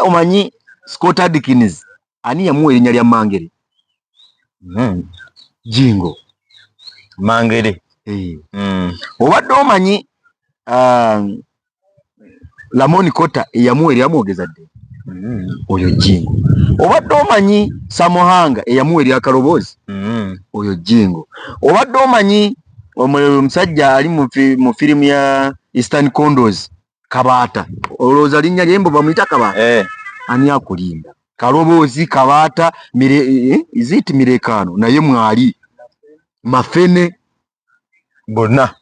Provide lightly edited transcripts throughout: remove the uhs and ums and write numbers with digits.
omanyi Scott Adkins ani yamuwa erinnya lya Mangere? Jingo Mangere. Obadde omanyi Lamoni Kota eyamuwa eryamwogeza dde? Oyo Jingo. Obadde omanyi Samohanga eyamuwa erya Kaloboozi? Oyo Jingo. Obadde omanyi omusajja ali mu firimu ya Eastern Condos Kabaata, olowooza linnya lye mbo bamuyita Kabaata? Ani akulimba? Kaloboozi, Kabaata, iziti Mirekano naye mwali Mafene bonna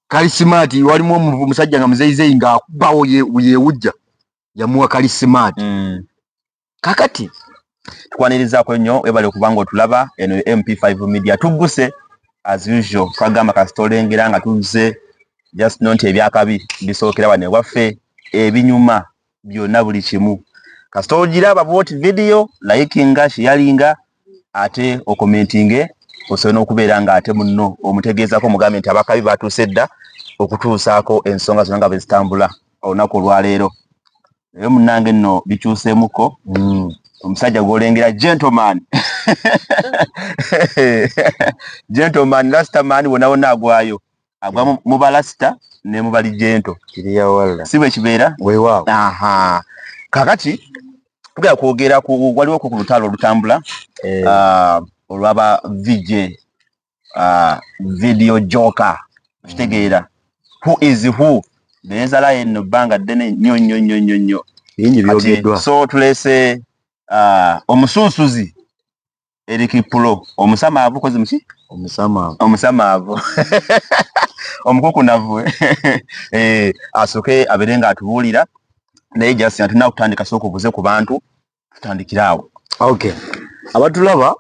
Kalisimati walimu omusajja nga muzeyizeyi ng'akubawo yewujja yamuwa Kalisimati. Kakati tukwanirizaako nnyo webale okubanga otulaba eno MP5 Media tugguse as usual twagamba kasitolengera nga tuzze just not ebyakabi bisookera bane waffe ebinyuma byonna buli kimu kasitolgira vote video likinga sharinga ate okomentinge osobola okubeera nga ate munno omutegeezako mugambe nti abakabi batuuse dda okutuusaako ensonga zonna nga bezitambula olunaku olwaleero naye munnange nno bikyuseemuko omusajja gw'olengera gentleman gentleman rastaman wonna wonna agwayo agwa mu balasita ne mu bali gento si bwe kibeera weewaawo. Kakati tugenda kwogera waliwo ku lutalo olutambula olwaba VJ video joker kitegeera who is who neezala eno bbanga ddene nnyo bingi byogeddwa. So tulese omusunsuzi Eric Pro omusamaavu kozi muki omusamaavu omukukunavu asoke aberenga atubuulira naye just atuna kutandika soko buze ku bantu tutandikirawo. Okay, abatulaba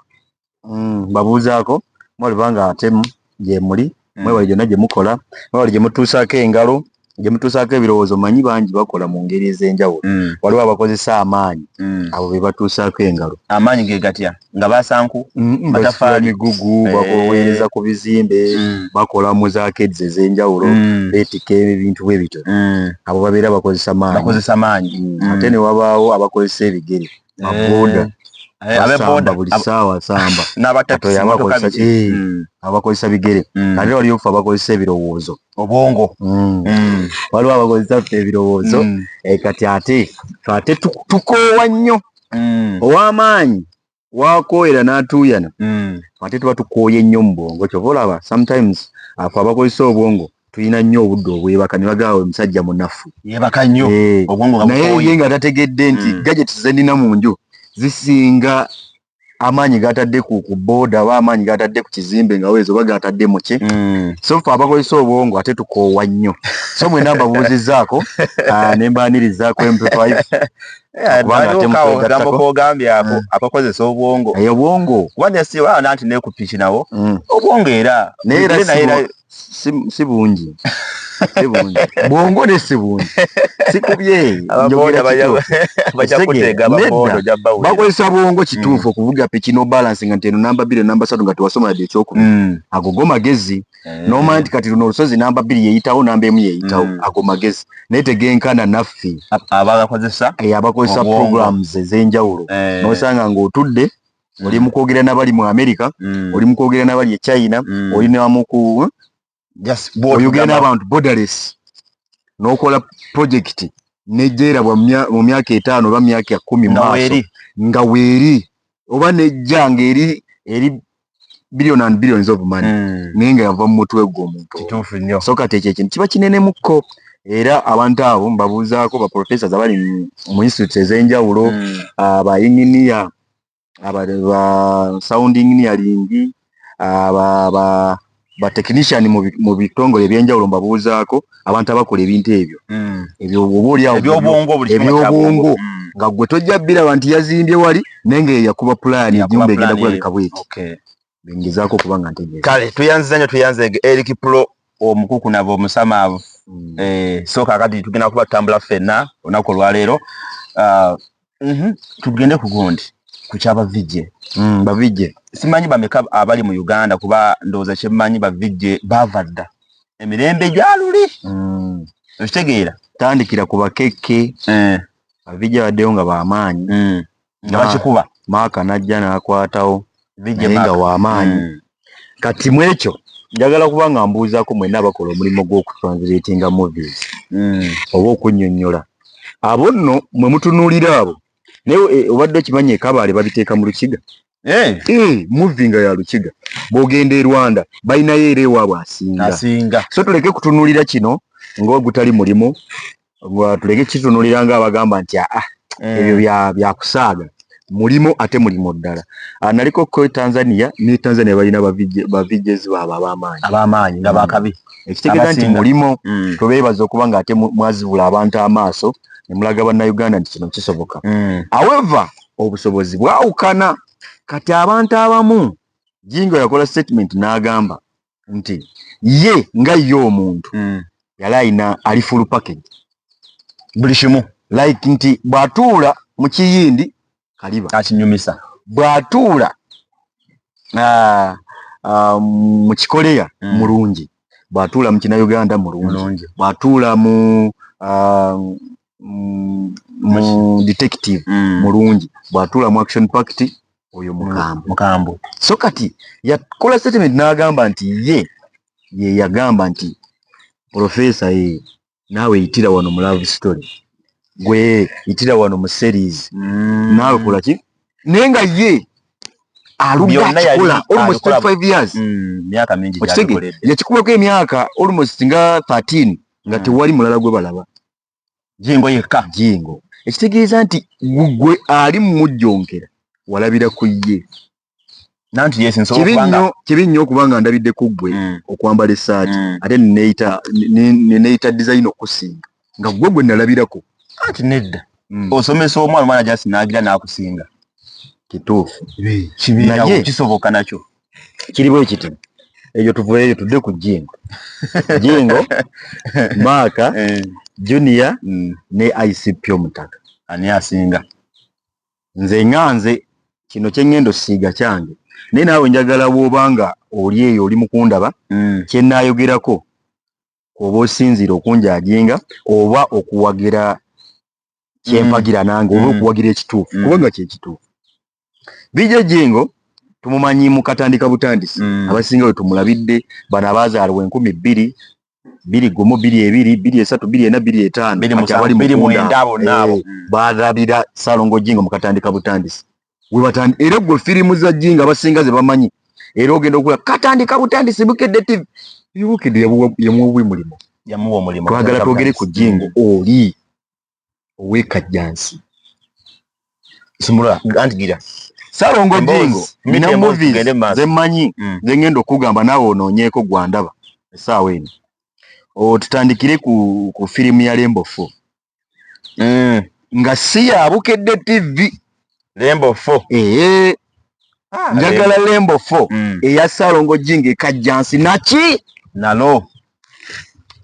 babuuzaako mwalibanga atemu gye muli mwewali gyonna gye mukola mwewali gye mutuusaako engalo gye mutuusaako ebirowoozo manyi bangi bakola mu ngeri ez'enjawulo. Waliwo abakozesa amaanyi abo be batuusaako engalo. Amaanyi ge gatya nga basanku batafaali migugu bakoweereza ku bizimbe bakola mu zaakedi ez'enjawulo beetika ebintu bwe bityo abo babeera bakozesa maanyi. Ate ne wabaawo abakozesa ebigere mabooda basamba buli ssaawa samba abakozesa bigere ate waliyo ffe abakozesa ebirowoozo obwongo. Waliwo abakozesa ffe ebirowoozo kati ate tukoowa nnyo ow'amaanyi wakooyera n'atuuyana ate tuba tukooye nnyo mu bwongo. Kyova olaba sometimes afe abakozesa obwongo tulina nnyo obudde obwebaka ne bagaawe omusajja munafu yeebaka nnyo obwongo naye ye nga tategedde nti gadgets ze nnina mu nju zisinga amaanyi gatadde ku booda oba amaanyi gatadde ku kizimbe nga weezo oba gatadde mu ki. So ffe abakozesa obwongo ate tukoowa nnyo. So mwena mbabuuzizzaako ne mbaanirizaako MP5 ogambye abakozesa obwongo obwongo kuba nesiba nanti nekupiki nawo obwongo era naye si bungi bwongo ne si bungi sikubye bakozesa bwongo kituufu okuvuga piki no balance nga nteno namba 2 namba 3 nga tewasoma yadde ekyokubiri ago go magezi nomanya nti kati luno olusozi namba 2 yeyitawo namba 1 yeyitawo ago magezi naye tegenkana naffe abakozesa programs ez'enjawulo nosanga ng'otudde oli mu kwogera n'abali mu America oli mu kwogera n'abali e China oli n'amuku oyogera n'abantu borderless n'okola project nejjeera mu myaka 5 oba myaka 10 maaso nga weeri oba nejja ng'eri billion and billions of money naye nga yava mu mutwe gw'omuntu. Kituufu nnyo. So kati ekyo ekintu kiba kinene mukko era abantu abo mbabuuzaako ba professors abali mu institutes ez'enjawulo aba engineer aba sound engineering ba technician mu bitongole ebyenjawulo mbabuuzaako abantu abakola ebintu ebyo ebyobwongo nga gwe tojja biraba nti yazimbye wali nenge yakuba plan ejjumba egenda kulabika bweti. Bengezaako okuba nga ntegeeza. Kale tuyanze Eric Pro omukuku nabo omusamaavu so kakati tugenda kuba tutambula ffenna olunaku olwaleero tugende ku gundi ku kyaba VJ bavijje simanyi bameka abali mu Uganda kuba ndowooza kyemmanyi bavijje bava dda emirembe gyaluli okitegeera tandikira ku bakeke abijja baddeyo nga b'amaanyi nga bakikuba Maaka najja n'akwatawo nga w'amaanyi kati mu ekyo njagala kuba nga mbuuzaako mwenna abakola omulimu gw'okutranslatinga movies oba okunnyonnyola abo nno mwe mutunuulira abo naye obadde okimanyi ekabaale babiteeka mu Lukiga movie nga ya Lukiga bw'ogenda e Rwanda balinayo era ewaabwe asinga so tuleke kutunuulira kino ng'ogutali mulimu tuleke kitunuulira ng'abagamba nti ebyo byakusaaga mulimu ate mulimu ddala naliko ko Tanzania ne Tanzania balina bavijezi baabwe ab'amaanyi nga bakabi ekitegeeza nti mulimu tubeebaza okuba nga ate mwazibula abantu amaaso ne mulaga bannayuganda nti kino kisoboka however obusobozi bwawukana kati abantu abamu Jingo yakola statement n'agamba nti ye nga ye omuntu yali ayina ali full package buli kimu like nti bw'atuula mu kiyindi kaliba akinyumisa bw'atuula mu kikoleya mulungi bw'atuula mu Kinayuganda mulungi bw'atuula mu detective mulungi bw'atuula mu action packed oyo mukambo so kati yakola statement n'agamba nti ye yagamba nti professor naawe yitira wano mu love story gwe yitira wano mu series naawe kola ki naye nga ye alumba kikola almost 25 years myaka mingi yakikubako emyaka almost nga 13 nga tewali mulala gwe balaba Jingo yekka ekitegeeza nti gwe ali mu mujjonkera walabira ku ye nanti kibi nnyo okubanga ndabidde ku ggwe okwambala essaati ate neneeyita design okusinga nga gwe nalabirako anti nedda osomesa omwana jasi n'agira n'akusinga kituufu naye kisoboka nakyo kiri bwe kiti ekyo tuvuleyo tudde ku Jingo Maaka Junior ne ICP Omutaka ani asinga nze kino kyengendo siga kyange naye naawe njagala bw'obanga oli eyo oli mukundaba kyenaayogerako oba osinzira okunjajinga oba okuwagira kyempagira nange oba okuwagira ekituufu kubanga kyekituufu bijja Jingo tumumanyi mu katandika butandisi abasinga we tumulabidde bano abaazaalibwa 2000 21 22 23 24 25 balabira Salongo Jingo mu katandika butandisi era gwe firimu za Jingo abasinga ze bamanyi era ogenda okula katandika butandisi Bukedde TV Bukedde yamuwa mulimu twagala twogere ku Jingo oli ow'ekajjansi simula antigira Salongo Jingo nina movies zemanyi zengenda okugamba naawe onoonyeeko gwandaba essaawa eno tutandikire ku firimu ya Lembo 4 nga si ya Bukedde TV Lembo 4 njagala Lembo 4 eya Salongo Jingo ekajjansi naki nalo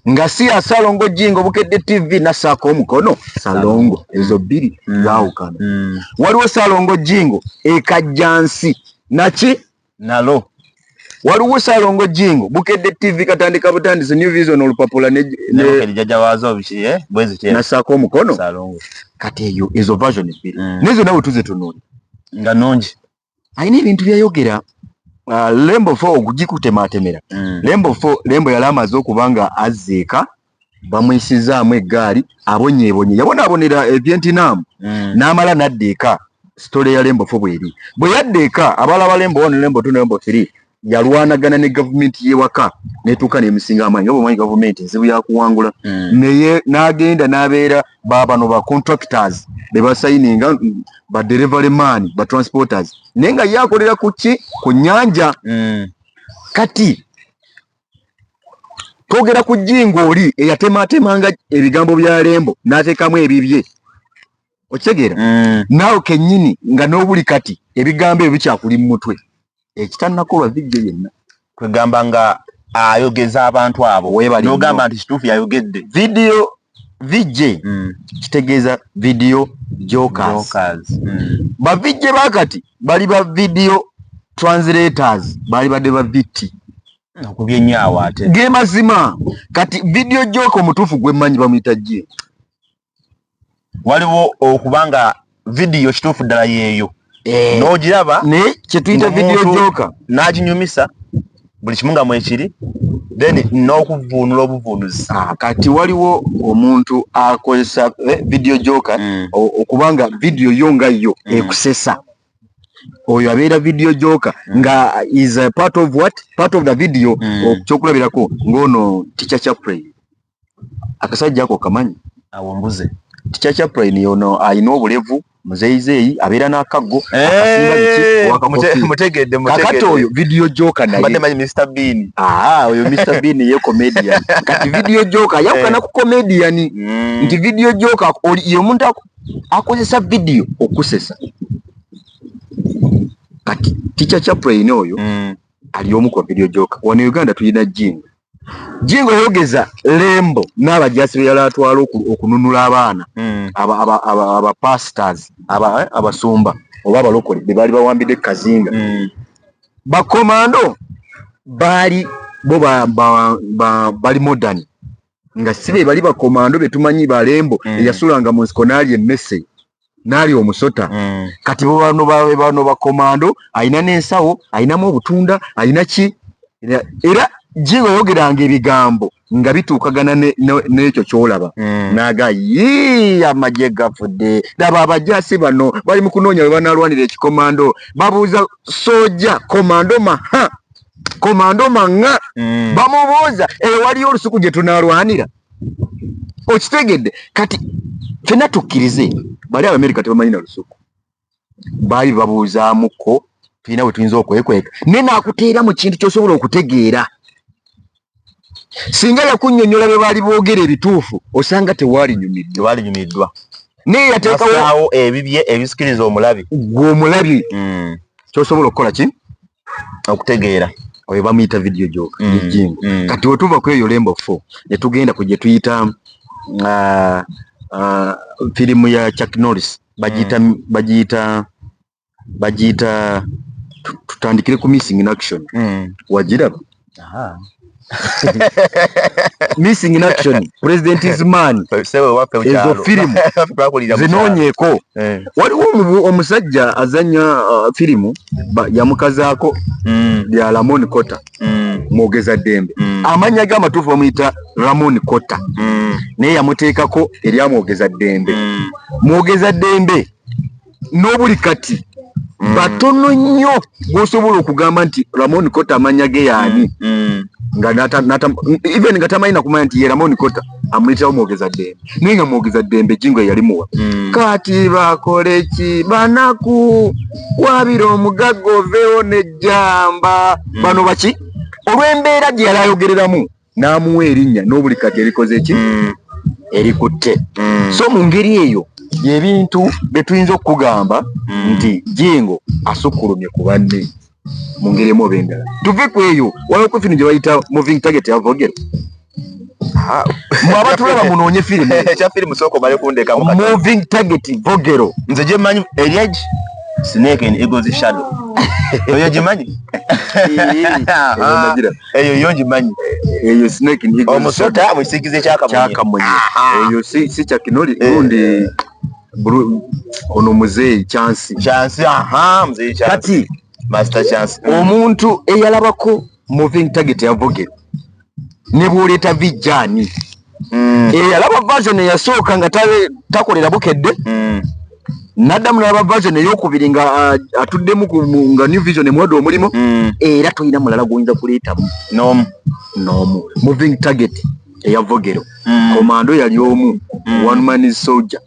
nga si ya Salongo Jingo Bukedde TV nasaako omukono Salongo ezo bbiri zaawukana waliwo Salongo Jingo ekajjansi naki nalo waliwo Salongo Jingo Bukedde TV katandika butandisi New Vision olupapula nasaako omukono kati eyo ezo version bbiri nezo nawe tuze tunuuli nga nungi ayina ebintu byayogera Lembo 4 okugikutematemera Lembo yali amaze okuba nga azzeeka bamwisizaamu eggaali abonyeebonye yabonaabonera ebyentinamu n'amala n'addeeka sitole ya Lembo 4 bweri bwe yaddeeka abalaba Lembo 1 Lembo 2 Lembo 3 yalwanagana ne gavumenti y'ewaka netuuka n'emusinga amaanyi oba omanyi gavumenti nzibu yakuwangula naye n'agenda n'abeera babano ba contractors be basayininga ba delivery man ba transporters naye nga yakolera ku ki ku nnyanja kati twogera ku Jingo oli eyatematemanga ebigambo bya Lembo n'ateekamu ebibye okitegeera naawe kennyini nga n'obuli kati ebigambo ebyo bikyakuli mu mutwe ekitanakolwa vijje yenna kwegamba nga ayogeza abantu abo n'ogamba nti kituufu yayogedde video vijje kitegeeza video jokers bavijje bakati bali ba video translators bali badde ba viti Okubyenyawa ate. Ge mazima. Kati video joke omutuufu gwe mmanyi bamuyita Jingo. Waliwo okubanga video kituufu ddala yeeyo. N'ogiraba ne kye tuyita video joke n'aginyumisa buli kimu nga mwekiri then n'okuvuunula obuvuunuzi. Kati waliwo omuntu akozesa video joke okubanga video yo nga yo ekusesa. Oyo abeera video joke nga is a part of what? Part of the video kyokulabirako ng'ono Teacher Chaplain. Akasajja ako kamanyi? Awo mbuze. Teacher Chaplain yono alina obulevu muzeyizeyi abeera n'akaggo mutegedde kakati oyo video joke naye badde manyi Mr Bean. Oyo Mr Bean ye comedian. Kati video joke yakana ku comedian nti video joke ye omuntu akozesa video okusesa. Kati Teacher Chaplain oyo ali omu ku video joke. Wano Uganda tulina Jingo. Jingo yogeza lembo n'abajasi be yala atwala okununula abaana aba pastors abasumba oba abalokole be bali bawambidde kazinga. Bakomando bali bo bali modern nga sibe bali bakomando betumanyi balembo eyasulanga mu nsikonali emmese nali omusota. Kati bano bakomando ayina n'ensawo ayinamu obutunda ayina ki era Jingo yogeranga ebigambo nga bituukagana n'ekyo kyolaba naga amagye gafudde laba abajasi bano bali mu kunoonya we banalwanira ekikomando babuuza soja komando maha komando manga bamubuuza waliyo olusuku gye tunalwanira okitegedde. Kati fena tukkirize bali Abamerika tebamanyi na lusuku bali babuuzaamuko tulina we tuyinza okwekweka ne naakuteera mu kintu ky'osobola okutegeera. Singa yakunnyonnyola be baali boogera ebituufu osanga tewaali nyumiddwa naye yateekawo ebibye ebisikiriza omulabi gw'omulabi ky'osobola okukola ki okutegeera. Oyo bamuyita video joke Jingo. Kati wetuva ku eyo lembo 4 ne tugenda ku gye tuyita firimu ya Chuck Norris bagiyita tutandikire ku Missing in Action. Wagiraba? Missing in Action, President is man. Ezo firimu zinoonyeeko. Waliwo omusajja azanya firimu yamukazaako lya Ramon Kota mwogeza ddembe. Amanya g'amatuufu bamuyita Ramon Kota naye yamuteekako eryamwogeza ddembe. Mwogeza ddembe n'obuli kati batono nnyo bw'osobola okugamba nti Ramon Kota amanya ge yaani nga even nga tamanyi nakumanya nti ye Ramon Kota amuyitawo mwogeza ddembe naye nga mwogeza ddembe Jingo yalimuwa. Kati bakole ki banaku wabira omugagga oveewo n'ejjamba bano baki olw'embeera gye yali ayogereramu n'amuwa erinnya n'obuli kati erikoze ki erikutte. So mu ngeri eyo y'ebintu betuyinza okugamba nti Jingo asukkulumye ku banne mu ngeri emu oba endala. Tuve ku eyo waliwo ku firimu gye bayita moving target ya Vogero. Mwabatulaba munoonye firimu ekya firimu sooka omale kundeka moving target Vogero. Nze gye mmanyi Eliage Snake and Eagle's Shadow. Oyo gimanyi? Eyo yo gimanyi. Eyo Snake and Eagle's omusota mwisigize kyakamunye. Eyo si kyakinoli gundi ono muzeeyi Chance muzeeyi Chance. Kati Master Chance omuntu eyalabako moving target ya Vogero ne bw'oleeta vijjaani eyalaba version eyasooka nga takolera bukedde naddamu n'aba version ey'okubiri nga atuddemu nga new vision emwedde omulimu era tolina mulala gw'oyinza kuleetamu n'omu. Moving target eya Vogero komando yali omu one man soldier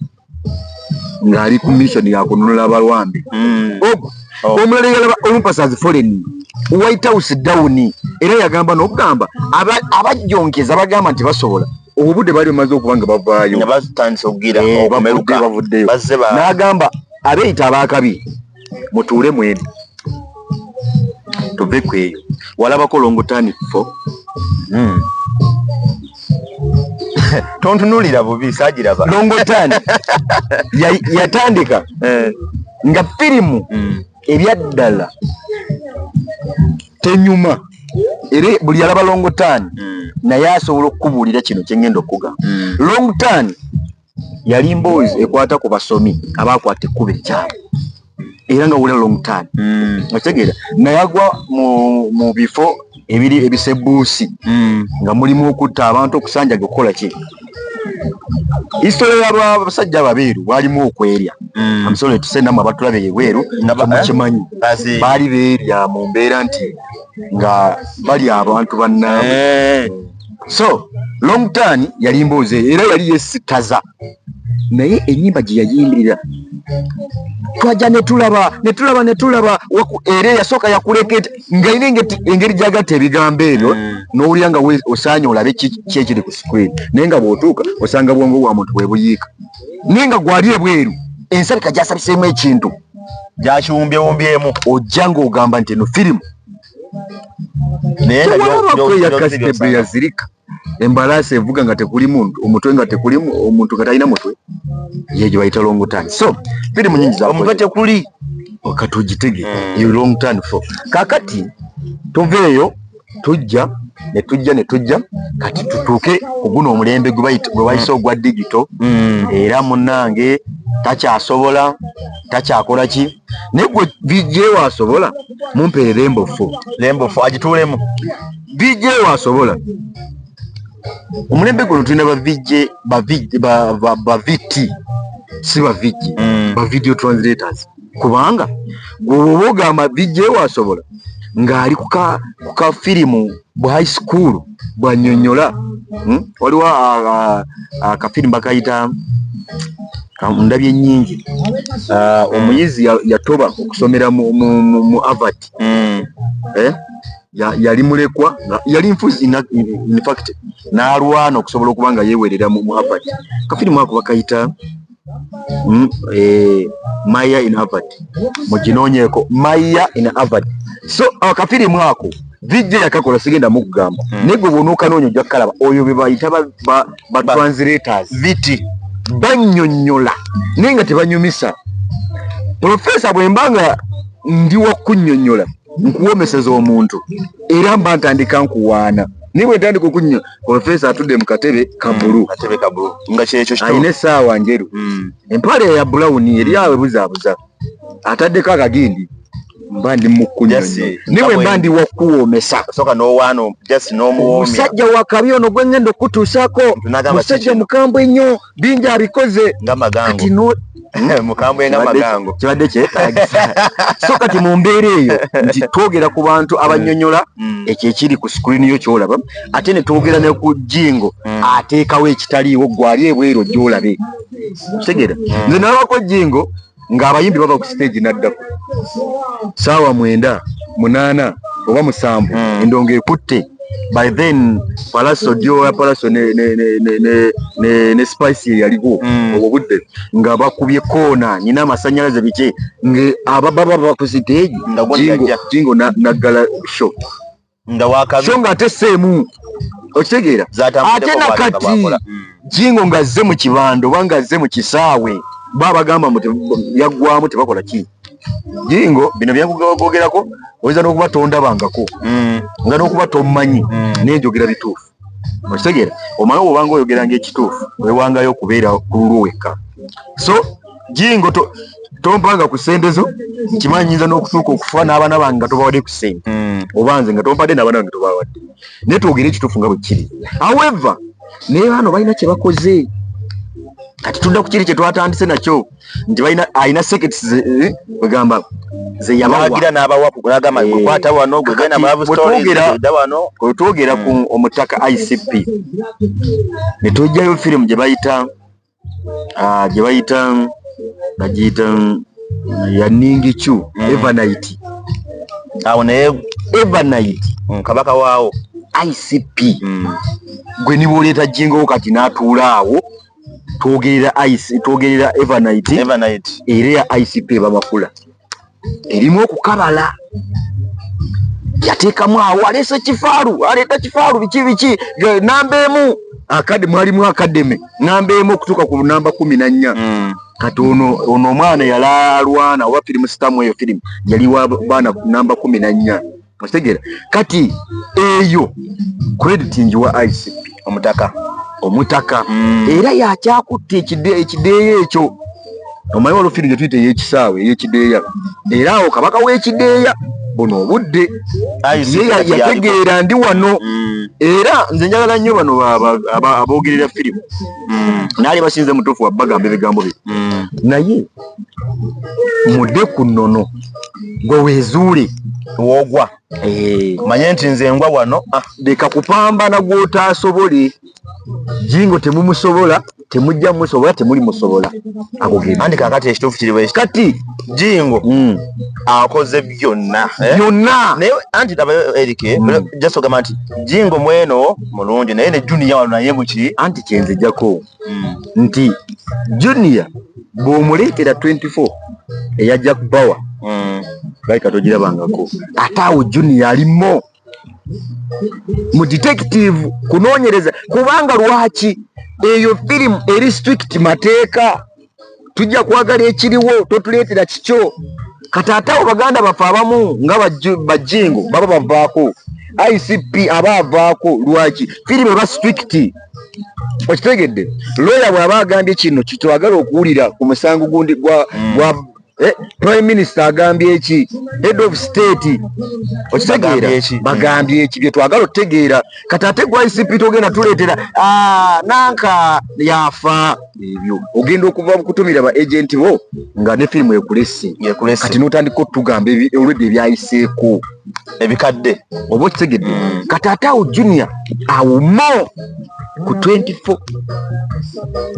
ng'ali ku mission ya kununula abalwambi. Omulala yalaba Omupasazi Foreign White House down era yagamba n'okugamba abajjonkeza bagamba nti basobola obudde bali bamaze okuba nga bavaayo nga batandise okugira okumeruka bavuddeyo n'agamba abeeyita abaakabi mutuule mwene tuve ku eyo. Walabako Longotani 4 tontunulira bubi saagiraba. Longotani yatandika nga firimu ebyaddala tenyuma ere buli alaba Long Tan naye asobola okukubuulira kino kye ngenda okugamba. Long Tan yali mboozi ekwata ku basomi abakwata ekkuba ekyalo era nga wulira Long Tan otegeera naye agwa mu bifo ebiri ebisebuusi nga mulimu okutta abantu okusanjaga okukola ki. Historia y'abasajja ababeeru bwalimu okwerya amusole tusennamu abatulabe ebweru mukimanyi baali beerya mu mbeera nti nga bali abantu bannaabwe. So Long Tan yali mboozi era yali yesitaza naye ennyimba gye yayimbirira twajja netulaba era yasooka yakuleketa nga ine engeri gyagatta ebigambo ebyo n'owulira nga osaanye olabe kyekiri ku screen naye nga bw'otuuka osanga bwongo bwa muntu bwebuyiika naye nga gwali ebweru ensabika gyasabiseemu ekintu gyakiwumbyewumbyemu ojja ng'ogamba nti eno firimu naye yakasitebwe yazirika embalaasi evuga nga tekuli muntu omutwe nga tekuli omuntu nga talina mutwe yejo bayita Long Tan. So firimu nyingi za omutwe tekuli okatugitege yo Long Tan 4 kakati tuveeyo tujja kati tutuuke oguno omulembe gwe bayise ogwa digital era munnange takyasobola takyakola ki naye gwe bijjeewo asobola mumpeere lembofu agituulemu bijjeewo asobola. Omulembe guno tulina baviti si bavijje ba video translators kubanga gwoba ogamba bijjeewo asobola ng'ali kuka firimu bwa high school bwanyonyola waliwo akafirimu bakayita ndabye nnyingi omuyizi yatoba okusomera mu Harvard yali mulekwa yali nfuzi in fact n'alwana okusobola okuba nga yeewerera mu Harvard. Kafirimu ako bakayita Maya in Harvard muginoonyeeko Maya in Harvard. So akafirimu ako vijje yakakola sigenda mukugamba naye gwe bw'onookanoonya ojja kukalaba oyo be bayita ba translators viti bannyonnyola naye nga tebanyumisa. Profesa bwembanga ndi wakunnyonnyola nkuwomeseza omuntu era mba ntandika nkuwaana naye bwe ntandika okunnyo profesa atudde mu katebe kabulu nga kyekyo ayina essaawa njeru empale ya brown eri awe buzaabuza ataddeko akagindi mba ndi mukunnyonnyola naye bwe mba ndi wakuwomesa soka n'owaano just n'omuwoomya musajja wakabi ono gwe ngenda okutuusaako musajja mukambwe ennyo bingi abikoze nga magango mukambwe nga magango kibadde kyetaagisa. So kati mu mbeera eyo nti twogera ku bantu abannyonnyola ekyo ekiri ku screen yo kyolaba ate ne twogera ne ku Jingo ateekawo ekitaliiwo gwali ebweru gy'olabe kitegeera. Nze nalabako Jingo ng'abayimbi bava ku stage naddako saawa 9 8 oba 7 endongo ekutte. By then Palaso ne Spice yaliko obudde nga bakubye koona nyina amasannyalaze biki abababa ku stage Jingo naggala show nga wakabi so nga ate seemu okitegeera ate nakati Jingo ngazze mu kibando banga azze mu kisaawe babagamba yaggwamu tebakola ki. Jingo bino byakugogerako oyinza n'okuba tondabangako nga n'okuba tommanyi naye njogera bituufu okitegeera omanyi obanga oyogeranga ekituufu weewangayo okubeera ku lulwo wekka. So Jingo tompanga ku ssente zo nkimanyi nyinza n'okutuuka okufa n'abaana bange nga tobawadde ku ssente oba nze nga tompadde n'abaana bange tobawadde naye twogere ekituufu nga bwe kiri. However naye bano balina kye bakoze kati tudda ku kiri kye twatandise nakyo nti ayina seketi wegamba ze yabawagira n'abawa kulagama kwata wano gwegenda mu love stories da wano twogera ku omutaka ICP ne tujjayo firimu gye bayita bagiyita ya Ningichu Evernight awo naye Evernight kabaka waawo ICP gwe niba oleeta Jingo kati n'atuula awo twogerera Evernight era ya ICP babakula erimu okukabala yateekamu awo aleeta kifaalu biki namba 1 mwalimu akademe namba 1 okutuuka ku namba 14 kati ono omwana yalalwana oba firimu sitamu eyo firimu yali wa baana namba 14 Otegera kati eyo credit njiwa ICP omutaka era yakyakutte ekideeya ekyo omanyi olufiri gye tuyita ey'ekisaawe ey'ekideeya era awo kabaka w'ekideeya buno obudde yategeera ndi wano era nze njagala nnyo bano aboogerera firimu naali basinze mutuufu wabbagamba ebigambo bye naye mudde ku nnono gwe weezuule wogwa manye nti nze ngwa wano leka kupambana gw'otaasobole Jingo temumusobola temujja musobola temuli musobola akugenda andi kakati ekituufu kiri bwe kati Jingo akoze byonna naye anti daba Eric just ogamba nti Jingo mweno mulungi naye ne Junior wano naye buki anti kyenzijjako nti Junior bw'omuleetera 24 eyajja kubawa baika togirabangako ate awo Junior alimo mu detective kunoonyereza kubanga lwaki eyo firimu eri strict mateeka tujja kwagala ekiriwo totuleetera kikyo kataatawo baganda bafe abamu nga bajingo baba bavaako ICP aba avaako lwaki firimu eba strict okitegedde lawyer bw'aba agambye kino kitwagala okuwulira ku musango gundi gwa Prime Minister agambye eki head of state okitegeera bagambye eki bye twagala otegeera kati ate gwa ICP togenda tuleetera nanka yafa ebyo ogenda okuva kutumira ba agent bo nga ne firimu ekulese kati n'otandika otugamba olwedde ebyayiseeko ebikadde oba okitegedde kati ate awo Junior awumo ku 24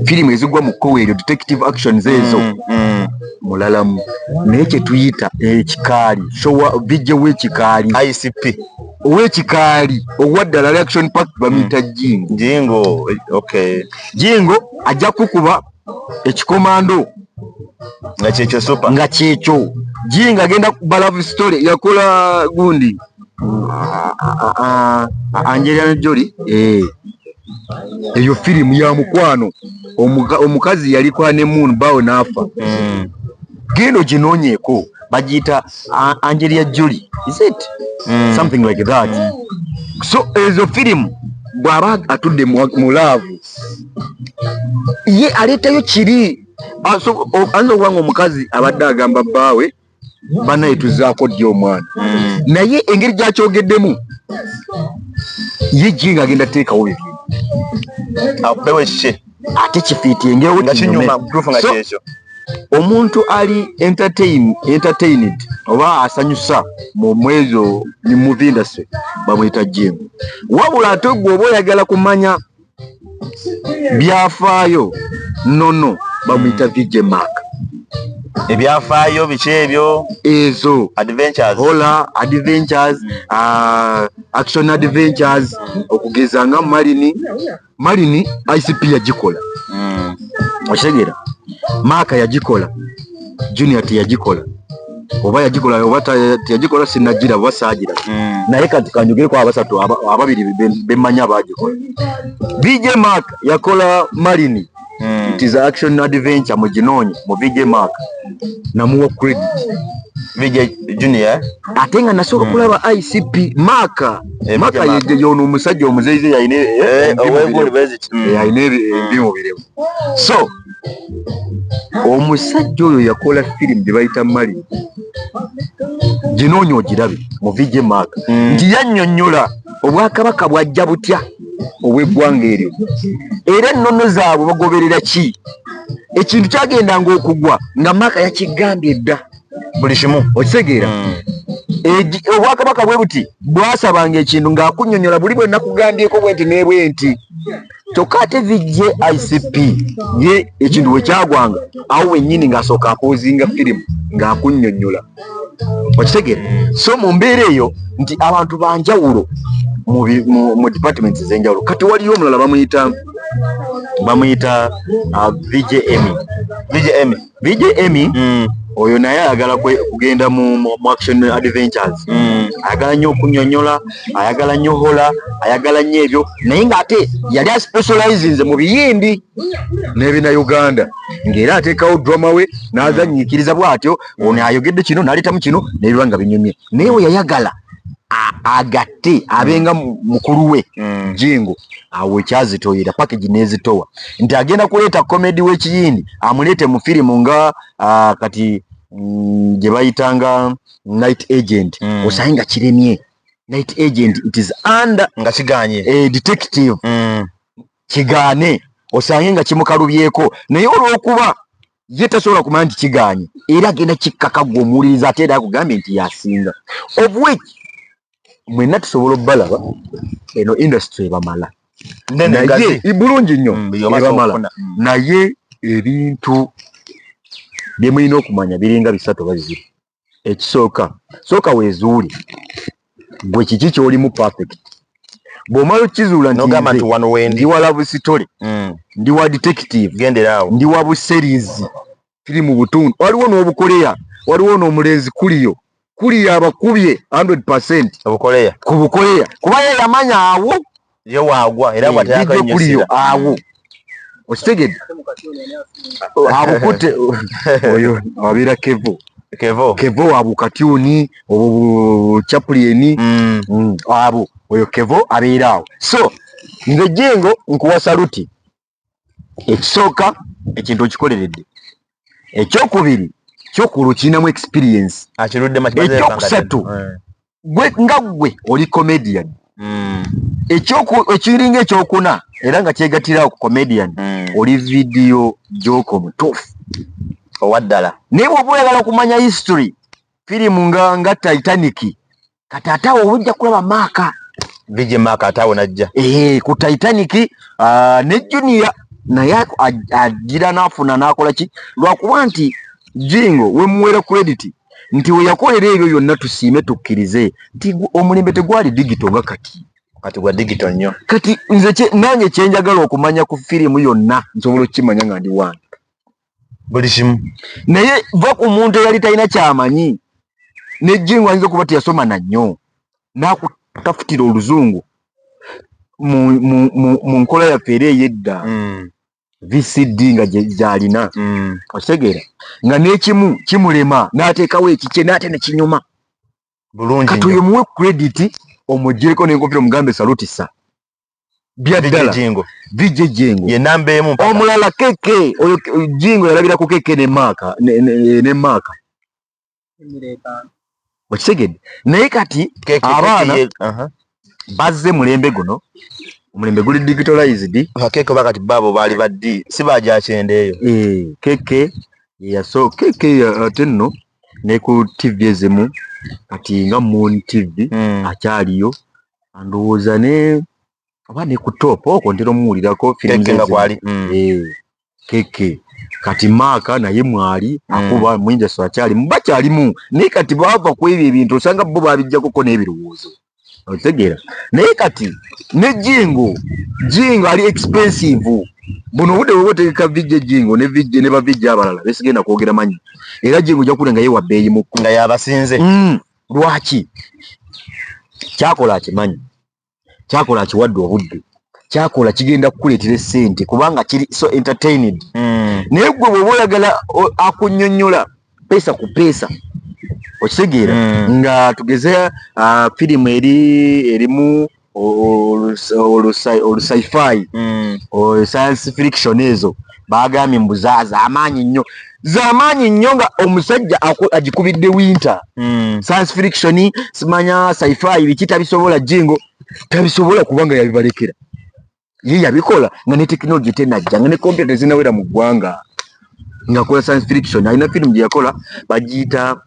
firimu ezigwa mu Kowere detective actions ezo mulalamu naye kye tuyita ekikaali bijje w'ekikaali ICP ow'ekikaali owaddala reaction pack bamuyita Jingo okay Jingo ajja kukuba ekikomando nga kyekyo Jingo agenda kuba love story yakola gundi Angelina Jolie eyo firimu ya mukwano omukazi yali kwa ne moon bawo n'afa gendo ginoonyeeko bagiyita Angelina Jolie is it something like that so ezo firimu bw'aba atudde mu laavu ye aleetayo kiri ayinza okuba nga omukazi abadde agamba bbaawe banaye tuzaako ddi omwana naye engeri gyakyogeddemu ye Jingo agenda teekawo bibye apewe kiki ate kifiiti engeri nga kinyuma proof nga kyekyo omuntu ali entertained oba asanyusa mu mwezo ni movie industry bamuyita Jingo wabula ate gwe oba oyagala kumanya byafaayo nono bamuyita VJ Mark ebyafaayo biki ebyo ezo adventures horror adventures action adventures okugeza nga Marini ICP yagikola okitegeera Mark yagikola Junior teyagikola oba yagikola oba teyagikola sinnagira basaagira naye kati kanjogereko abasatu ababiri bemmanya bagikola VJ Mark yakola Marini it is action adventure mu ginoonye mu VJ Mark namuwa credit VJ Junior ate nga nasobola kulaba ICP Mark yono omusajja omuzeize yayina ebimu birevu so omusajja oyo yakola firimu gye bayita Marini ginoonye ogirabe mu VJ Mark nti yannyonnyola obwakabaka bwajja butya obw'eggwanga eryo era ennono zaabwe bagoberera ki ekintu kyagendanga okugwa nga Mark yakigambye dda buli kimu okitegeera obwakabaka bwe buti bwasabanga ekintu ng'akunnyonnyola buli bwe nakugambyeko bwe nti nebwe nti kyokka ate VJ ICP ye ekintu bwe kyagwanga awo wennyini ng'asooka apoozinga firimu ng'akunnyonnyola okitegeera so mu mbeera eyo nti abantu banjawulo mu departments ez'enjawulo kati waliyo omulala bamuyita VJ Emmy oyo naye ayagala kugenda mu action adventures ayagala nnyo okunnyonnyola ayagala nnyo hola ayagala nnyo ebyo naye ng'ate yali aspecializinze mu biyindi n'ebinnauganda ng'era ateekawo drama we n'azanyiikiriza bw'atyo ono ayogedde kino n'aleetamu kino n'ebiba nga binyumye naye we yayagala agatte abenga mukulu we Jingo awe kyazitoyera package nezitowa nti agenda kuleeta comedy w'ekiyindi amulete mu firimu nga kati gye bayitanga Night Agent osayinga kiremye Night Agent it is under nga kiganye detective kigane osange nga kimukalubyeko naye olw'okuba ye tasobola kumanya nti kiganye era agenda kikkakagwa omuwuliriza ate era akugambye nti yasinga obwe mwenna tusobola obbalaba eno industry ebamala naye bulungi nnyo ebamala naye ebintu bye mulina okumanya biringa bisatu baziri ekisooka sooka weezuule gwe kiki ky'olimu perfect bw'omala okizuula nti ndi wa love story ndi wa detective genderaawo ndi wa buseries firimu butundu waliwo n'obukoleya waliwo n'omulenzi kuliyo abakubye 100% obukoleya ku bukoleya kuba ye yamanya awo ye waagwa era kuliyo awo okitegedde abukute oyo abeera Kevo abukatyuni obwo Chaplin abo oyo Kevo abeera awo so nze Jingo nkuwa saluti ekisooka ekintu okikoleredde ekyokubiri kyokulu kinamu experience akirudde ekyokusatu gwe oli comedian ekiringa ekyokuna era nga kyegatirawo ku comedian oli video joko mutuufu owaddala naye bw'oba oyagala kumanya history firimu nga Titanic kati ate awo ojja kulaba Maaka vije Maaka ate awo najja ku Titanic ne Junior naye agira n'afuna n'akola ki lwakuba nti Jingo we muwera credit nti we yakolera ebyo byonna tusiime tukkirize nti omulembe tegwali digital nga kati gwa digital nnyo kati nze nange kyenjagala okumanya ku firimu yonna nsobola okukimanya nga ndi wange buli kimu naye va ku muntu eyali talina kyamanyi ne Jingo ayinza okuba teyasoma na nnyo n'akutafutira oluzungu mu nkola yaffe era ey'edda VCD nga gyalina otegeera nga n'ekimu kimulema n'ateekawo ekikye n'ate ne kinyuma bulungi kati oyo muwe credit omuggyeko n'enkofira omugambe salutisa byaddala vije Jingo ye namba emu omulala keke oyo Jingo yalabira ku keke ne Maaka okitegedde naye kati abaana bazze mulembe guno omulembe guli digitalized keke bakati babo baali baddi si bajakyende eyo keke yaso keke ate nno ne ku TV ezimu kati nga Moon TV akyaliyo andowooza ne oba ne ku Top okwo ntera omuwulirako keke kati Maaka naye mwali akuba mwinja so akyalimu bakyalimu naye kati bava ku ebyo ebintu osanga bo babijjakoko n'ebirowoozo otegeera naye kati ne Jingo ali expensive buno obudde bwe botegeka vije Jingo ne bavijja abalala besigenda kwogera manyi era Jingo ojja kulenga ye wa bbeeyi mukku nga yabasinze lwaki kyakola akimanyi kyakola akiwadde obudde kyakola kigenda kukuleetera essente kubanga kiri so entertained naye gwe bw'oba oyagala akunnyonnyola peesa ku peesa okitegeera nga tugeze firimu erimu olu-sci-fi science fiction ezo bagambye mbu z'amaanyi nnyo nga omusajja agikubidde winter science fiction simanya sci-fi biki tabisobola Jingo tabisobola kubanga yabibalekera ye yabikola nga ne tekinologi tenajja nga ne kompyuta tezinawera mu ggwanga ngakola science fiction alina firimu gye yakola bagiyita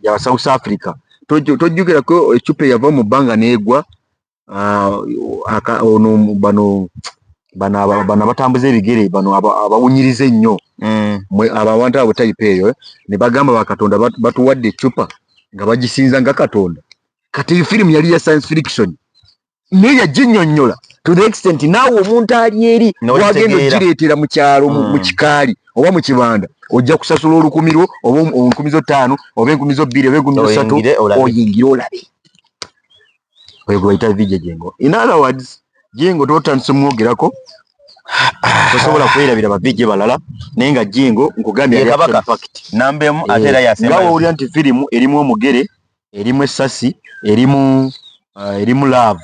ya South Africa tojjukirako ecupa eyava mu bbanga n'egwa bano abatambuza ebigere bano abawunyiriza ennyo abantu abo tayipa eyo ne bagamba bakatonda batuwadde ecupa nga bagisinza nga Katonda kati firimu yali ya science fiction naye yaginnyonnyola to the extent naawe omuntu ali eri wagenda ogireetera mu kyalo mu kikaali oba mu kibanda ojja kusasula olukumiro oba 15,000 oba 2,000 oba 3,000 oyingira olabe oyo gwe bayita vije Jingo in other words Jingo totandise omwogerako Tosobola kwerabira babijje balala naye nga Jingo nkugambye ya kabaka fact nambemu atera yasema ngawo orianti filimu erimu omugere erimu essasi erimu love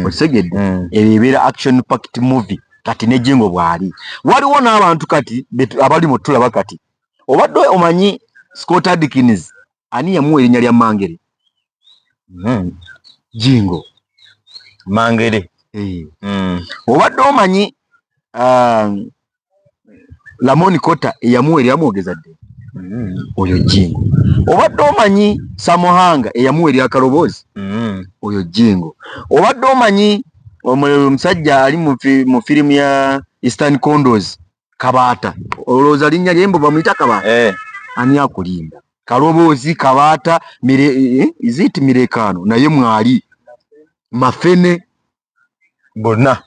osegedde ebibera action packed movie kati ne Jingo bwali waliwo n'abantu kati abali mu tulaba kati obadde omanyi Scott Adkins ani yamuwa erinnya lya Mangere Jingo Mangere obadde omanyi Lamoni Kota eyamuwa eryamwogeza dde oyo Jingo obadde omanyi Samohanga eyamuwa eryakaloboozi oyo Jingo obadde omanyi omusajja ali mu firimu ya Eastern Condos Kabaata olowooza linnya lyembo bamuyita Kabaata ani akulimba kaloboozi Kabaata iziti Mirekano naye mwali Mafene bonna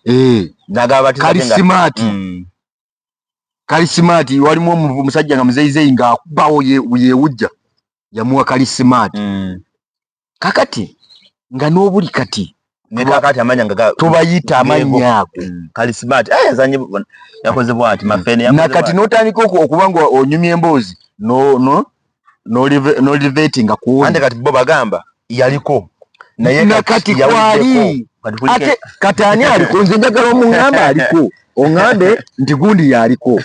Kalisimati walimu omusajja nga muzeyizeyi nga akubawo yewujja yamuwa Kalisimati kakati nga n'obuli kati kakati amanya nga tubayita amanya ago Kalisimati yazanye yakoze bwati Mafene na kati n'otandika okuba nga onyumya emboozi no liveting nga kuwona ande kati bo bagamba yaliko naye kati kwali ate katani aliko nze njagala omungamba aliko ongambe nti gundi yaliko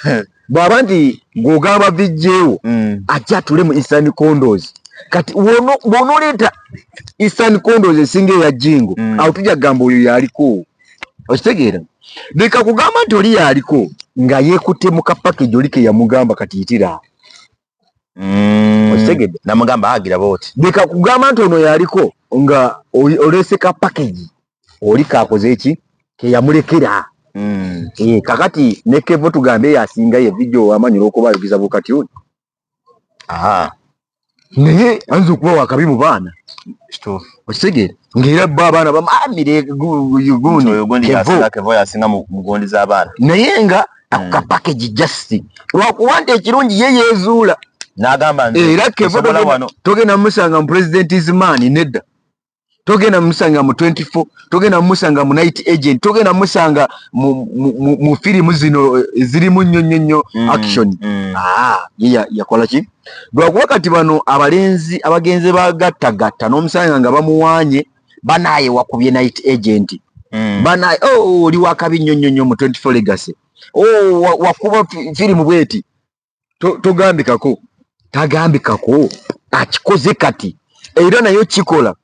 bwaba nti ng'ogamba bijjeewo ajja atule mu Eastern Condos kati bw'onoleeta Eastern Condos esinga eya Jingo awo tujja kugamba oyo yaliko okitegeera leka kugamba nti oli yaliko nga yeekutte mu kapakeji oli ke yamugamba kati yitira okitegedde namugamba agira booti leka kugamba nti ono yaliko nga oleese kapakeji oli kakoze eki keyamulekera kakati ne Kevo tugambe yasinga ye video amanyira okuba ayogeza bukati oni naye anza okuba wakabi mu baana okitegere ng'era bo abaana bamamire gundi Kevo yasinga mu gundi z'abaana naye nga akapakeji just lwakuba nti ekirungi ye yeezuula n'agamba era Kevo togenda musanga mu president is man nedda togenda musanga mu 24 togenda musanga mu night agent togenda musanga mu filimu zino zirimu nnyo action yakola ki lwakuba kati bano abalenzi abagenze bagattagatta n'omusanga nga bamuwaanye banaye wakubye night agent banaye oli wakabi nnyo mu 24 legacy wakuba filimu bweti togambikako tagambikako akikoze kati era nayo kikola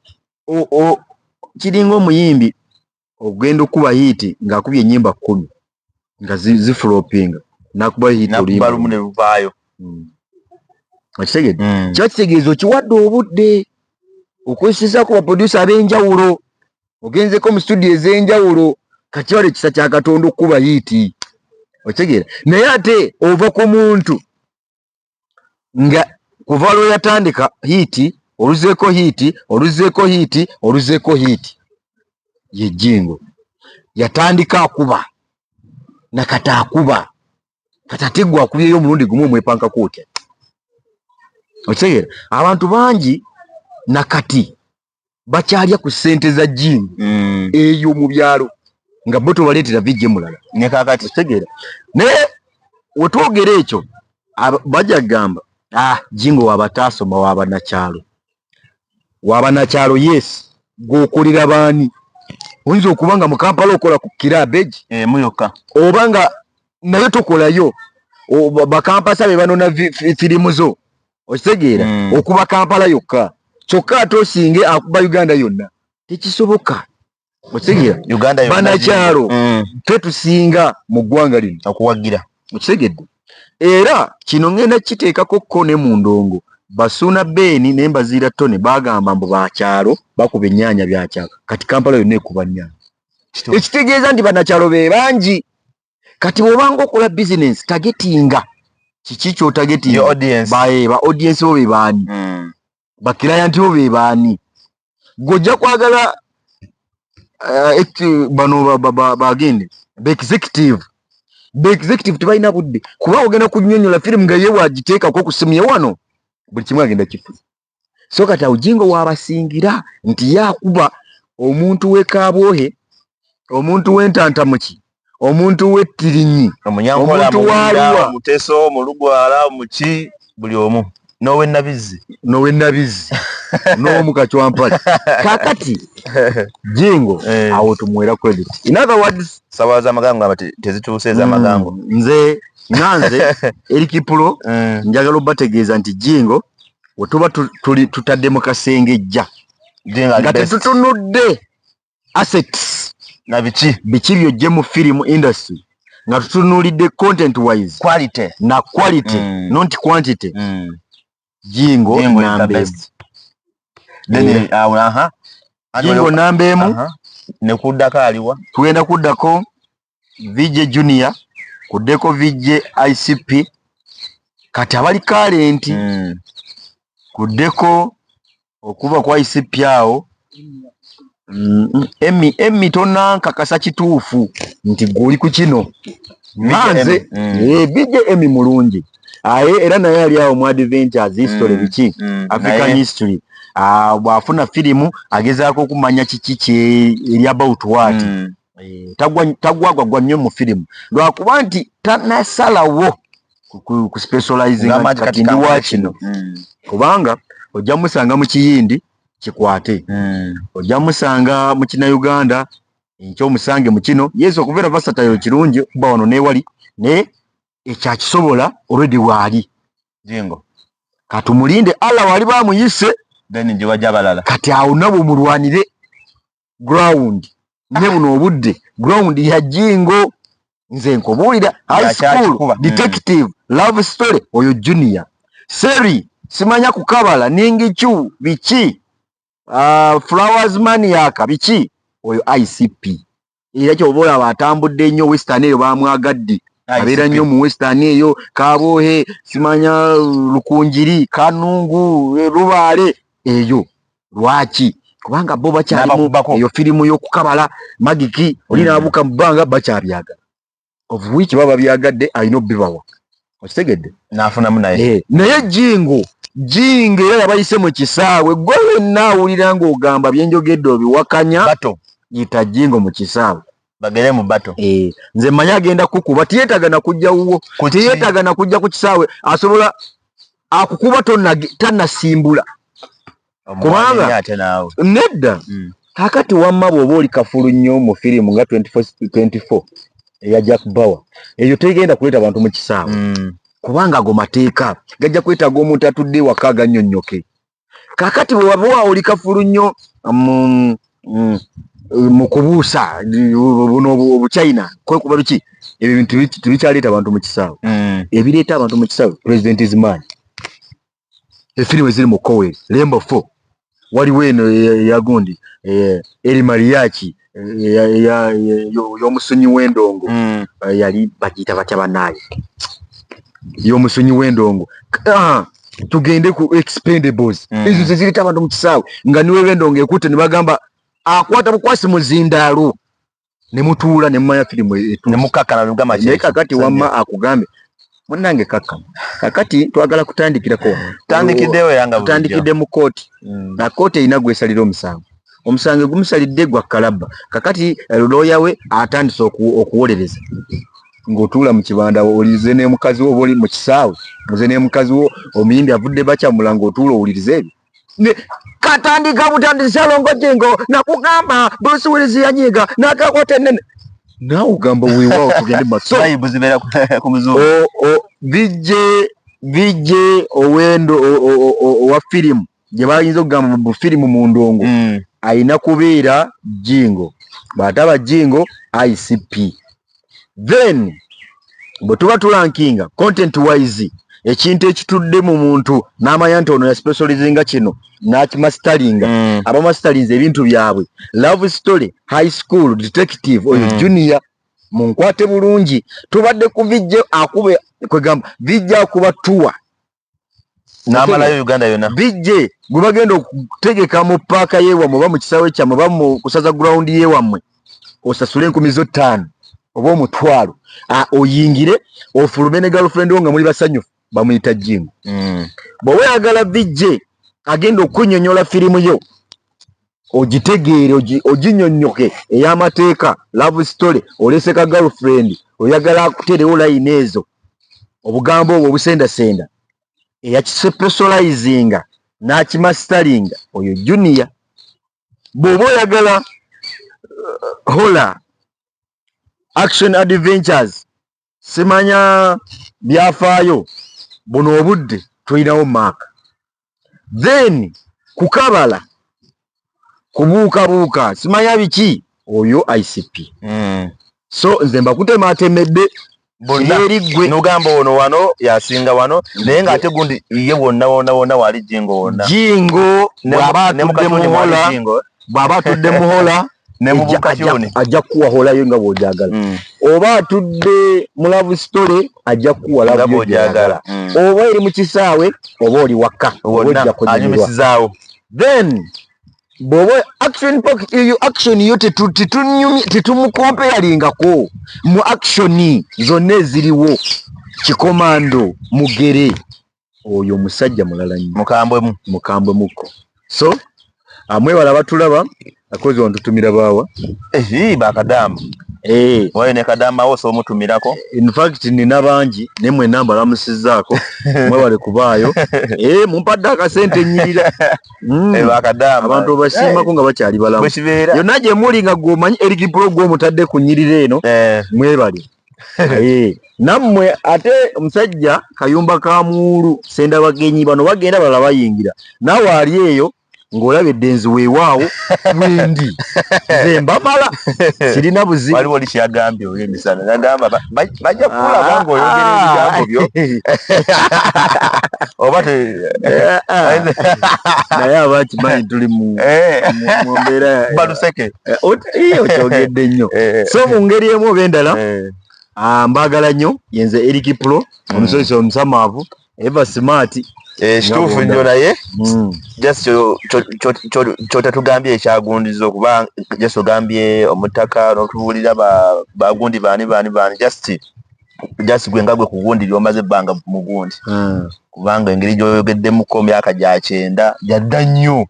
kiringa omuyimbi ogenda okuba hiti ng'akubye ennyimba 10 nga ziflopinga nakuba hiti olimbalumu ne luvaayo okitegedde kiba kitegeeza okiwadde obudde okwesizaako baproducer ab'enjawulo ogenzeko mu studio ez'enjawulo kakibala ekisa kya Katonda okuba hiti okitegeera naye ate ova ku muntu nga kuva lwe yatandika hiti oluzeeko hiti ye Jingo yatandika akuba nakati akuba kati ate gwe akubyeyo omulundi gumu omwepanka kootya okitegeera abantu bangi nakati bakyalya ku ssente za Jingo eyo mu byalo nga bo tobaleetera bijje mulala ne kakati okitegeera naye wetwogera ekyo bajja kugamba Jingo wabataasoma wabanakyalo yes gwokolera baani oyinza okuba nga mu Kampala okola ku kirabeji muyokka oba nga naye tokolayo bakampasa be banona firimu zo okitegeera okuba Kampala yokka kyokka ate osinge akuba Uganda yonna tekisoboka okitegeera banakyalo tetusinga mu ggwanga lino okuwagira okitegedde era kino ngenda kiteekako ko ne mu ndongo Basuna Beni ne Mbazira Tone bagamba mbu bakyalo bakuba ennyanja byakyalo kati Kampala yonna ekuba nnyanja ekitegeeza nti banakyalo be bangi kati bw'obanga okola business tagetinga kiki kyotagetinga ba audience bo be baani bakirayanti bo be baani gojja kwagala bano bagende executive tebalina budde kuba ogenda kunnyonnyola firimu nga ye wagiteekako ku simu ye wano buli kimu agenda kifuza so kati awo Jingo waabasingira nti yaakuba omuntu w'ekabwohe omuntu w'entantamuki omuntu wettirinyi, omunyankola, omuteso, mulugwala, muki buli omu nowe nabizzi no mukachwampali kakati Jingo awo tumwera credit. In other words, sawaza magango abati tezituuseza magango nze Erikipuro njagala obategeeza nti Jingo wetuba tutaddemu kasengejja nga tetutunudde assets na biki byojje mu film industry nga tutunulidde content wise quality not quantity. Jingo nambe then Jingo nambemu ne kuddako aliwa tugenda kuddako VJ Junior kuddeko VJ ICP kati abali talent kuddeko okuva kwa ICP awo Emmy tonna kakasa kituufu nti goli ku kino nanze VJ Emmy mulungi era naye ali awo mu adventures history biki African history bwafuna filimu agezaako okumanya kiki eri about what tagwagwa nnyo mu filimu lwakuba nti tanasalawo ku specializing kati ndi wa kino kubanga ojja musanga mu kiyindi kikwate ojja musanga mu kina Uganda ekyomusange mu kino yesu okubeera versatile kirungi kuba wano newali ne ekyakisobola already waali Jingo katumulinde ala wali bamuyise then nje wajja balala kati awo nabo mulwanire ground ne buno obudde ground ya Jingo nze nkubuulira high school detective love story oyo Junior seri simanya kukabala ningichu biki flowers man yaka biki oyo ICP era kyobola batambudde nnyo western eyo bamwagadde abeera nnyo mu western eyo Kabohe simanya Lukunjiri Kanungu Lubaale eyo lwaki kubanga bo bakyalimu eyo filimu y'okukabala magiki olina abuka mbanga bakyabyaga of which baba byagadde alina obbibawa okitegedde nafunamu naye naye Jingo era yabayise mu kisaawe gwe wenna awulira ng'ogamba byenjogedde obiwakanya bato yita Jingo mu kisaawe bagere mu bato nze manya agenda kukuba tiyetaga na kujja wuwo tiyetaga na kujja ku kisaawe asobola akukuba tannasimbula kubanga nedda kakati wamma bw'oba oli kafulu nnyo mu firimu nga 24 eya Jack Bauer eyo tegenda kuleeta abantu mu kisaawe kubanga ago mateeka gajja kwetaaga omuntu atudde waka agannyonnyoke kakati bwe waba oli kafulu nnyo mu kubuusa buno obuchina kwekuba luki ebyo bintu tubikyaleeta abantu mu kisaawe ebireeta abantu mu kisaawe president is man efirimu eziri mu Koweri Lembo 4 waliwo eno yagundi eri Mariachi y'omusunyi w'endongo yali bagiyita batya banaaye y'omusunyi w'endongo tugende ku expendables ezo zezireeta abantu mu kisaawe nga niwe b'endongo ekutte ne bagamba akwata bukwasi muzindaalo ne mutuula ne mmanya firimu ne mukakana lugama naye kakati wamma akugambe munnange kakati twagala kutandikirako tutandikidde mu kooti na kooti erina gwesalira omusango gumusalidde gwa kalaba kakati looya we atandise okuwolereza ng'otuula mu kibanda olize ne mukazi wo oba oli mu kisaawe oze ne mukazi wo omuyimbi avudde bakyamula ng'otuula owuliriza ebyo katandika butandisa longo Jingo nakugamba Bruce Willis yanyiga nakakote nene naawe ugamba weewaawo tugende maso bayibuzibera ku muzungu VJ owendo owa firimu gye bayinza okugamba mu firimu mu ndongo ayina kubeera Jingo bw'ataba Jingo ICP then bwe tuba tulankinga content wise ekintu ekitudde mu muntu n'amanya nti ono ya specializinga kino n'akimasitalinga abamasitalinze ebintu byabwe love story high school detective oyo Junior munkwate bulungi tubadde ku VJ akube kwegamba VJ akuba tuwa n'amalayo Uganda yonna VJ gwe bagenda okutegeka mu paaka yeewamwe oba mu kisaawe kyammwe oba mu kusaza ground yeewamwe osasule 5,000 oba omutwalo oyingire ofulume ne girlfriend wo nga muli basanyufu bamuyita Jingo bwe weeyagala VJ agenda okunnyonnyola firimu yo ogitegeere oginyonnyoke ey'amateeka love story olese ka girlfriend oyagala akuterewo line ezo obugambo obwo obusendasenda eyakisepesolizinga n'akimasteringa oyo junior. Bw'oba oyagala horror action adventures simanya byafaayo buno obudde tulinawo Mark. Then kukabala kubuukabuuka simanya biki oyo ICP. So nze mbakutematemedde erigwe nogamba ono wano yasinga wano naye ng'ate gundi ye wonna wali Jingo wonna bw'aba atudde muhola ajja kuwa holayo nga bw'ojagala oba atudde mu love story ajja kuwa love bw'ojagala oba eri mu kisaawe oba oli waka ojja kunyumisizaawo. Then bw'oba action yo tetumukompeyaringako mu action zonna eziriwo kikomando mugere oyo musajja mulala nnyo mukambwemuko. So amwewala batulaba akozi ontutumira baawa bakadamu wayo ne kadama wo so mutumirako. In fact nina bangi nemwe namba lamusizaako mwewale kubaayo mumpadde akasente nyirira bakadamu abantu basiimako nga bakyali balamu yonna gye muli nga gwomanyi eriki program mutadde ku nyirira eno mwebale nammwe ate omusajja Kayumba Kamuulu senda bagenyi bano bagenda balala bayingira naawe ali eyo ng'olabedde nzi weewaawo wendi nze mbamala sirina buzibu. Waliwo oli kyagambye olw'emisana nagamba bajja kukulaba ng'oyogera ebigambo byo oba naye abakimanyi tuli mu mbeera baluseke okyogedde nnyo. So mu ngeri emu oba endala mbaagala nnyo yenze Eric Pro omusomesa omusamaavu eva smart kituufu nnyo naye just kyotatugambye ekyagundiza okuba just ogambye omutaka n'otubuulira bagundi baani just gwe nga gwe kugundira omaze ebbanga mu gundi kubanga engeri gy'oyogeddemuko myaka gya 9 yadda nnyo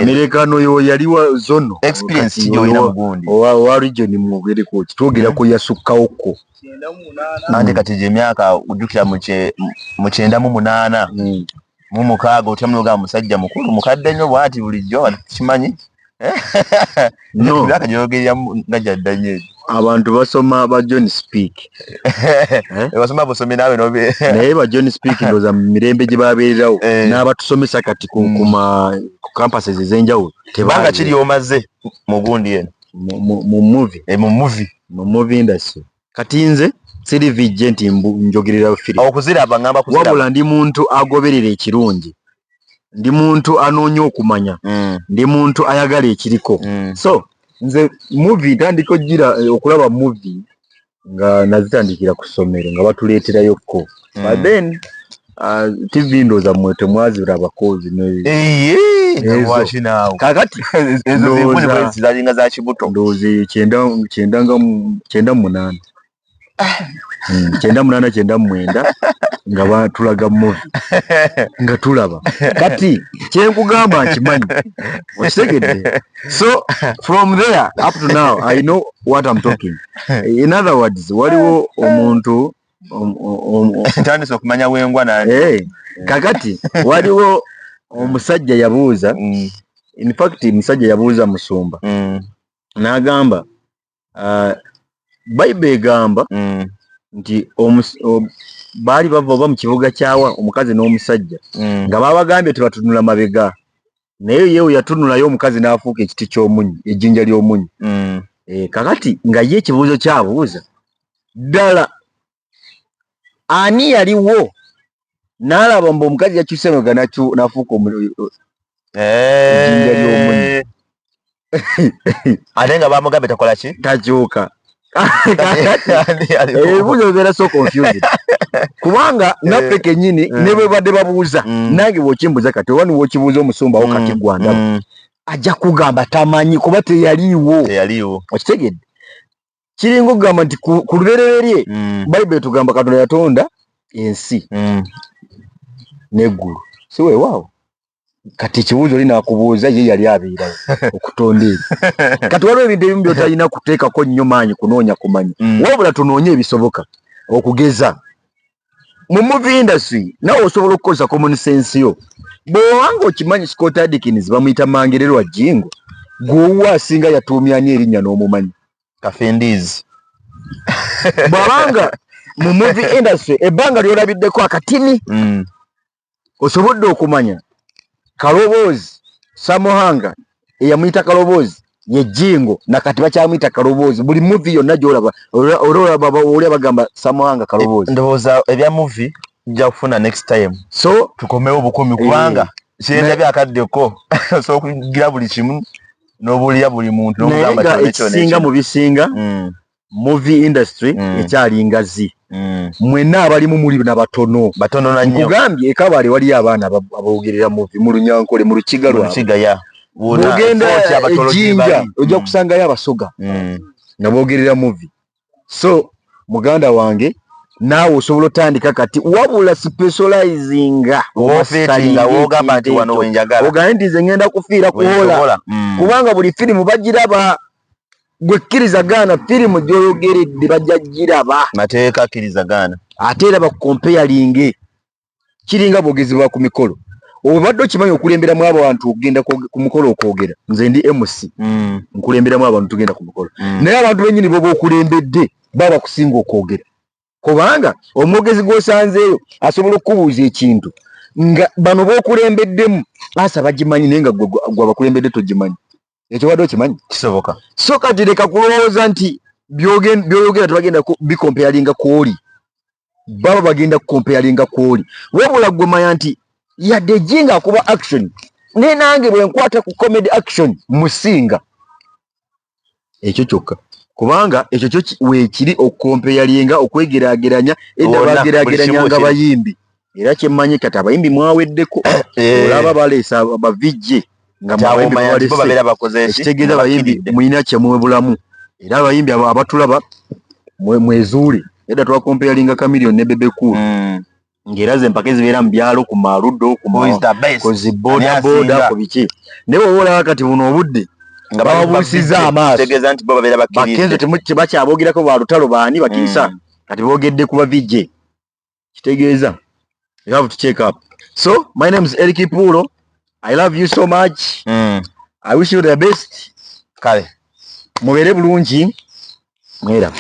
Amerikano yo yaliwa zono experience kiyoyina mu gundi owa region mwogere ko kitwogera ko yasukkawoko ande kati je myaka ujukira mu 98 mu mukaaga otamunoga musajja mukulu mukadde nnyo bwati bulijjo kimanyi no myaka gyogerera nga jaddanye abantu basoma ba John Speak basoma busome nawe nobe naye ba John Speak ndoza mirembe gye babeererawo n'abatusomesa kati ku campuses ezenjawulo tebanga kiri omaze mu gundi eno mu movie industry kati nze siri vigent njogerera film okuziraba ngamba kuziraba wabula ndi muntu agoberera ekirungi ndi muntu anoonya okumanya ndi muntu ayagala ekiriko so nze movie tandiko gira okulaba movie nga nazitandikira ku ssomero nga batuleeterayo ko but then TV ndoza mwete mwaziraba kozi washinawo kakati ezo zibuli zalinga za kibuto ndozi 98 98 nga batulaga movie nga tulaba kati kyenkugamba nkimanyi okitegedde. So from there up to now I know what I'm talking. In other words waliwo omuntu ntandise okumanya wengwa nani kakati waliwo omusajja yabuuza in fact omusajja yabuuza Musumba n'agamba Bible egamba nti baali bava mu kibuga kyawa omukazi n'omusajja nga babagambye tebatunula mabega naye yewe yatunulayo omukazi n'afuuka ekiti ky'omunyi ejjinja ly'omunyi kakati nga ye ekibuuzo kyabuuza ddala ani yaliwo n'alaba mbu omukazi yakyuse mabega n'afuuka ejjinja ly'omunyi ate nga bamugambye takola ki takyuka ebibuuzo bibeera so confused kubanga naffe kennyini ne bwe badde babuuza nange bw'okimbuuza kati oba niwokibuuza omusumbawo kati gwandaba ajja kugamba tamanyi kuba teyaliiwo okitegedde kiringa okugamba nti ku lubereberye Bayibuli tugamba Katonda yatonda ensi n'eggulu si weewaawo kati kibuuzo lina akubuuza ye yali abeerayo okutondera kati waliwo ebintu ebimu byotalina kuteekako nnyo maanyi kunoonya kumanya wabula tunoonye ebisoboka okugeza mu movie industry nawe osobola okukozesa common sense yo bw'obanga okimanyi Scott Adkins bamuyita Mangererwa Jingo gw'owuwa asinga yatuumya ani erinnya n'omumanyi Kafendizi bw'abanga mu movie industry ebbanga ly'olabiddeko akatini osobodde okumanya Kaloboozi Samohanga eyamuyita Kaloboozi ye Jingo nakati bakyamuyita Kaloboozi buli movie yonna gy'olaba oli bagamba Samohanga Kaloboozi ndowooza ebya movie nja kufuna next time so tukomewo bukumi kubanga kyenda byakaddeko so okugira buli kimu n'obuulira buli muntu n'okugamba kyonna ekisinga mu bisinga movie industry ekyali ngazi mwenna abalimu muli n'abatono batono nnyo nkugambye ekabale waliyo abaana aboogerera movie mu Lunyankole mu Lukiga lwa bw'ogenda Ejjinja ojja kusangayo abasoga nga boogerera movie so muganda wange naawe osobola otandika kati wabula specializinga wogamba nti wano wenjagala ogambe nti nze ngenda kufiira kuhola kubanga buli firimu bagiraba gwe kkiriza gaana firimu gy'oyogeredde bajja giraba mateeka kkiriza gaana ate era bakompeyalinge kiringa bwogezi bwa ku mikolo obadde okimanyi okulemberamu abantu okugenda ku mukolo okwogera nze ndi MC nkulemberamu abantu tugenda ku mukolo naye abantu bennyini boba okulembedde baba kusinga okwogera kubanga omwogezi gw'osanzeeyo asobola okubuuza ekintu nga bano b'okulembeddemu asa bagimanyi naye nga gwe abakulembedde togimanyi ekyo wadde okimanyi kisoboka so kati leka kulowooza nti by'oyogera tebagenda bikompeyalinga kwoli baba bagenda kukompeyalinga kwoli wabula gwe manya nti yadde Jingo akuba action naye nange bwe nkwata ku comedy action musinga ekyo kyokka kubanga ekyo kyo weekiri okukompeyalinga okwegeraageranya edda bageraageranyanga bayimbi era kyemmanyi kati abayimbi mwaweddeko olaba baleesa abavijje nga ekitegeeza abayimbi mulina kyemwebulamu era abayimbi abatulaba mwezuule edda twakompeyalinga Chameleone ne Bebe Cool ng'era ze mpaka ezibeera mu byalo ku Maludo ku zibodaboda ku biki naye bw'oba olaba kati buno obudde nga babuusiza amaaso bakenzo tebakyabogerako balutalo baani bakiisa kati boogedde ku bavijje kitegeeza you have to check up so my name is Eric Pulo I love you so much I wish you the best kale mubeere bulungi mwera